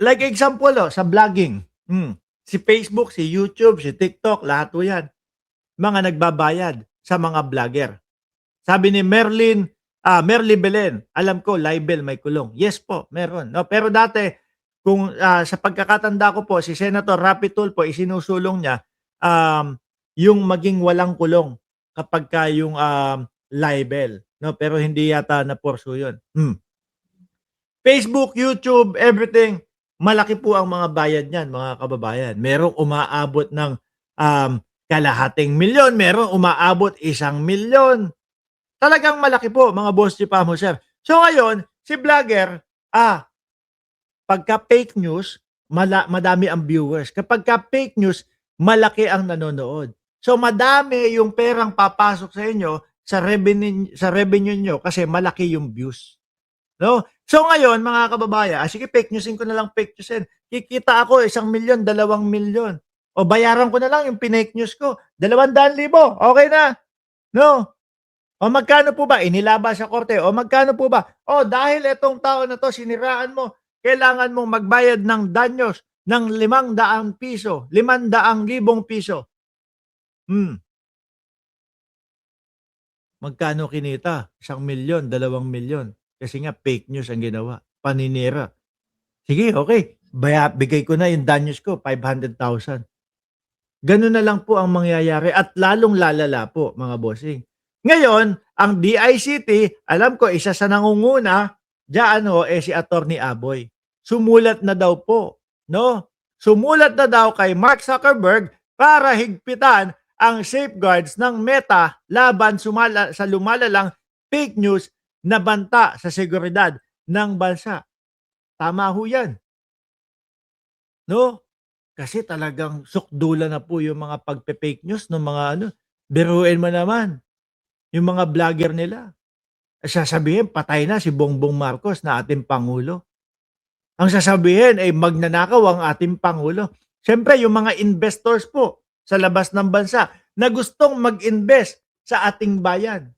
Like example, sa vlogging. Si Facebook, si YouTube, si TikTok, lahat po 'yan, mga nagbabayad sa mga vlogger. Sabi ni Merly Belen, alam ko libel may kulong. Yes po, meron, 'no. Pero dati kung, sa pagkakatanda ko po si Senator Rapi Tulfo isinusulong niya, um, yung maging walang kulong kapagka yung, libel, 'no, pero hindi yata na-pursue yun. Facebook, YouTube, everything, malaki po ang mga bayad niyan, mga kababayan. Merong umaabot ng, kalahating milyon, merong umaabot 1,000,000. Talagang malaki po mga boss Chipamo, sir. So ngayon, si vlogger, pagka fake news, madami ang viewers. Kapagka fake news, malaki ang nanonood. So madami yung perang papasok sa inyo sa revenue niyo kasi malaki yung views. No? So ngayon, mga kababayan, sige fake newsin ko na lang fake newsin. Kikita ako 1,000,000, 2,000,000. O bayaran ko na lang yung pinake news ko, 200,000, okay na. No? O magkano po ba? Inilaba sa korte. O magkano po ba? O dahil itong tao na 'to siniraan mo, kailangan mong magbayad ng danyos ng ₱500, ₱500,000. Hmm, magkano kinita? 1,000,000, 2,000,000. Kasi nga fake news ang ginawa, paninira. Sige, okay. Bigay ko na yung danyos ko, 500,000. Gano'n na lang po ang mangyayari at lalong lalala po, mga bossing. Ngayon, ang DICT, alam ko isa sa nangunguna diyan si Attorney Aboy. Sumulat na daw po, 'no? Sumulat na daw kay Mark Zuckerberg para higpitan ang safeguards ng Meta laban sa lumalalang fake news na banta sa seguridad ng bansa. Tama ho 'yan, 'no? Kasi talagang sukdulan na po yung mga pagpe-fake news nung mga biruin mo naman, yung mga vlogger nila. Sasabihin patay na si Bongbong Marcos na ating pangulo. Ang sasabihin ay magnanakaw ang ating pangulo. Siyempre yung mga investors po sa labas ng bansa na gustong mag-invest sa ating bayan.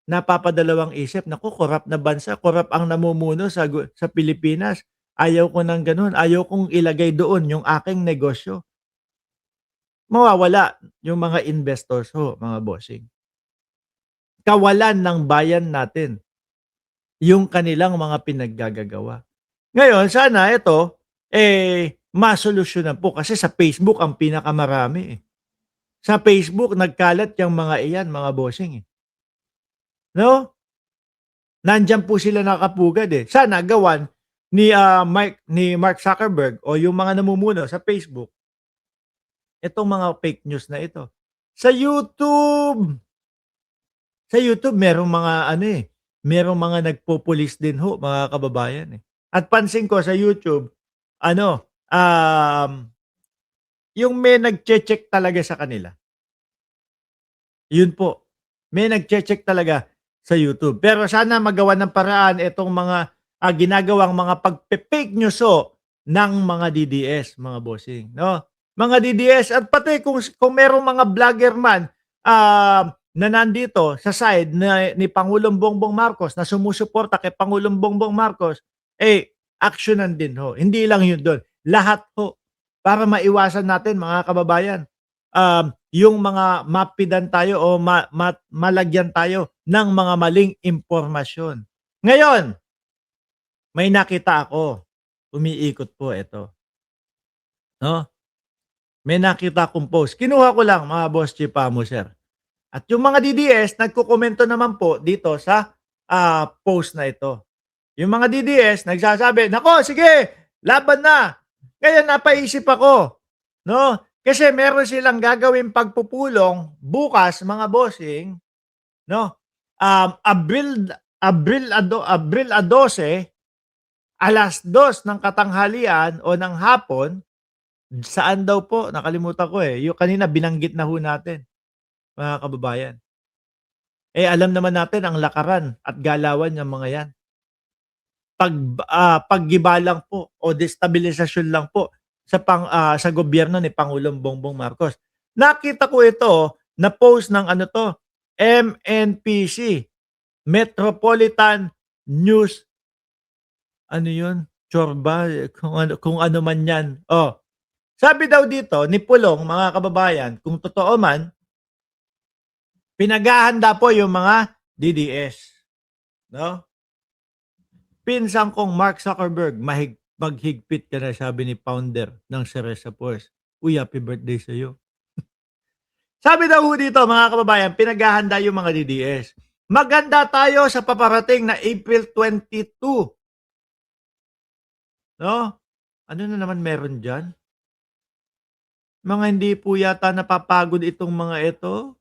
Napapadalawang isip, naku korap na bansa, korap ang namumuno sa Pilipinas. Ayaw ko ng gano'n, ayaw kong ilagay doon yung aking negosyo. Mawawala yung mga investors ho, mga bossing. Kawalan ng bayan natin yung kanilang mga pinaggagagawa. Ngayon sana ito, masolusyunan po kasi sa Facebook ang pinakamarami, eh. Sa Facebook nagkalat yang mga iyan, mga bossing, eh, 'no? Nandiyan po sila nakapugad, eh. Sana gawan ni Mark Zuckerberg o yung mga namumuno sa Facebook, itong mga fake news na ito. Sa YouTube, sa YouTube merong mga merong mga nagpupulis din ho, mga kababayan, eh. At pansin ko sa YouTube, ano, yung may nagche-check talaga sa kanila. Yun po, may nagche-check talaga sa YouTube. Pero sana magawan ng paraan itong mga, ginagawang mga pagpe-fake news ho ng mga DDS, mga bossing, 'no? Mga DDS at pati kung merong mga vlogger man, na nandito sa side ni Pangulong Bongbong Marcos na sumusuporta kay Pangulong Bongbong Marcos, aksiyunan din ho. Hindi lang yun dun, lahat ho. Para maiwasan natin mga kababayan, yung mga mapidan tayo o malagyan tayo ng mga maling impormasyon. Ngayon, may nakita ako, umiikot po ito, 'no? May nakita akong post, kinuha ko lang mga boss Chipamo, sir. At yung mga DDS nagkokomento naman po dito sa, post na ito. Yung mga DDS nagsasabi, "Naku sige, laban na." Ngayon napaisip ako, 'no, kasi meron silang gagawing pagpupulong bukas mga bossing, 'no, Abril 12:00 ng katanghalian o ng hapon, saan daw po nakalimutan ko, yung kanina binanggit na ho natin, mga kababayan. Alam naman natin ang lakaran at galawan niyang mga 'yan. Paggiba lang po o destabilisasyon lang po sa gobyerno ni Pangulong Bongbong Marcos. Nakita ko ito na post ng MNPC, Metropolitan News, 'yun, tsorba, kung ano man 'yan. Oh, sabi daw dito ni Pulong, mga kababayan, kung totoo man, pinaghahanda po yung mga DDS, 'no? Pinsan kong Mark Zuckerberg, maghigpit ka na, sabi ni founder ng Cereza Force. Uy, happy birthday sa'yo. Sabi daw ho dito, mga kababayan, pinaghahanda yung mga DDS. Maganda tayo sa paparating na April 22, no? Ano na naman meron diyan? Mga hindi po yata napapagod itong mga ito.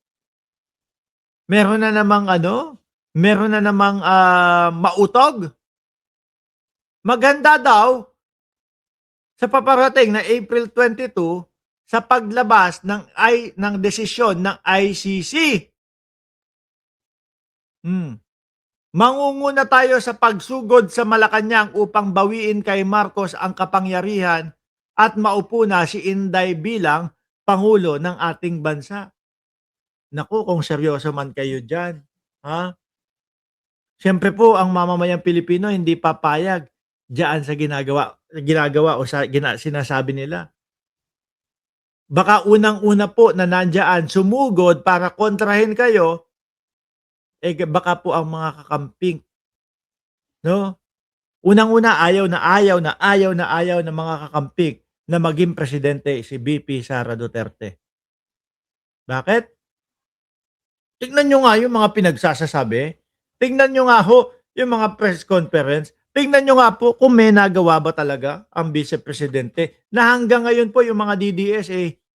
Meron na namang ano, meron na namang, mautog. Maganda daw sa paparating na April 22 sa paglabas ng desisyon ng ICC. Mangunguna tayo sa pagsugod sa Malacanang upang bawiin kay Marcos ang kapangyarihan at maupo na si Inday bilang pangulo ng ating bansa. Naku, kung seryoso man kayo diyan, ha? Siyempre po ang mamamayang Pilipino hindi papayag diyan sa ginagawa o sa sinasabi nila. Baka unang-una po na nandiyan sumugod para kontrahin kayo, baka po ang mga kakamping, 'no? Unang-una, ayaw ng mga kakamping na maging presidente si VP Sara Duterte. Bakit? Tignan niyo nga yung mga pinagsasasabi. Tignan niyo nga ho yung mga press conference. Tignan niyo nga po kung may nagawa ba talaga ang Vice Presidente na hanggang ngayon po yung mga DDS,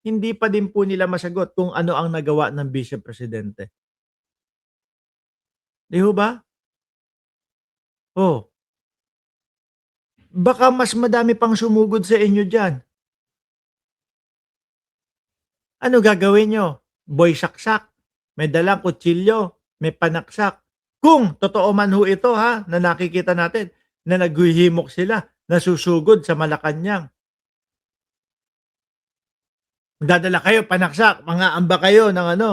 hindi pa din po nila masagot kung ano ang nagawa ng Vice Presidente. 'Di ho ba? Oh, baka mas madami pang sumugod sa inyo diyan. Ano gagawin niyo? Boy saksak, may dalang kutsilyo, may panaksak. Kung totoo man ho ito, ha, na nakikita natin na naghihimok sila, nasusugod sa Malacanang. Magdadala kayo panaksak, mangaamba kayo ng ano,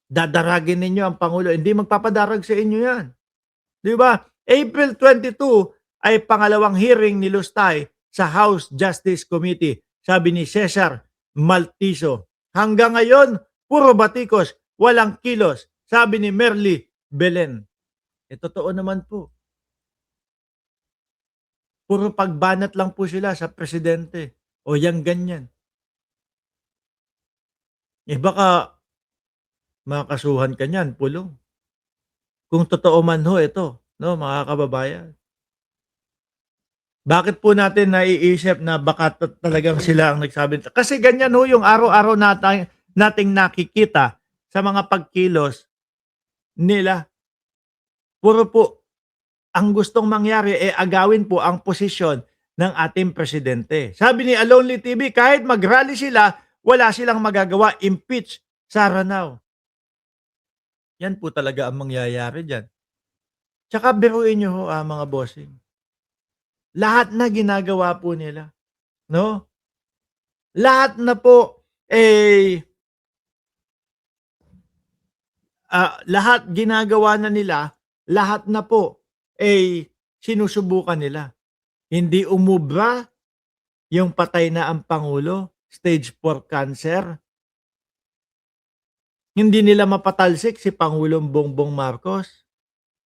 dadaragin ninyo ang pangulo, hindi magpapadarag sa inyo 'yan, 'di ba? April 22 ay pangalawang hearing ni Lustay sa House Justice Committee, sabi ni Cesar Maltiso. Hanggang ngayon, puro batikos, walang kilos, sabi ni Merly Belen. Totoo naman po. Puro pagbanat lang po sila sa presidente o yang ganyan. Baka makasuhan ka niyan, Pulong. Kung totoo man ho ito, 'no, mga kababayan. Bakit po natin naiisip na baka talagang sila ang nagsabi kasi ganyan ho yung araw-araw nating nakikita sa mga pagkilos nila. Puro po ang gustong mangyari, agawin po ang posisyon ng ating presidente. Sabi ni Alonly TV, kahit mag-rally sila, wala silang magagawa, impeach Sara now. Yan po talaga ang mangyayari diyan. Tsaka biruin niyo ho, mga bossing, lahat na ginagawa po nila, 'no? Lahat na po, lahat ginagawa na nila, lahat na po, sinusubukan nila. Hindi umubra yung patay na ang pangulo, stage 4 cancer. Hindi nila mapatalsik si Pangulong Bongbong Marcos.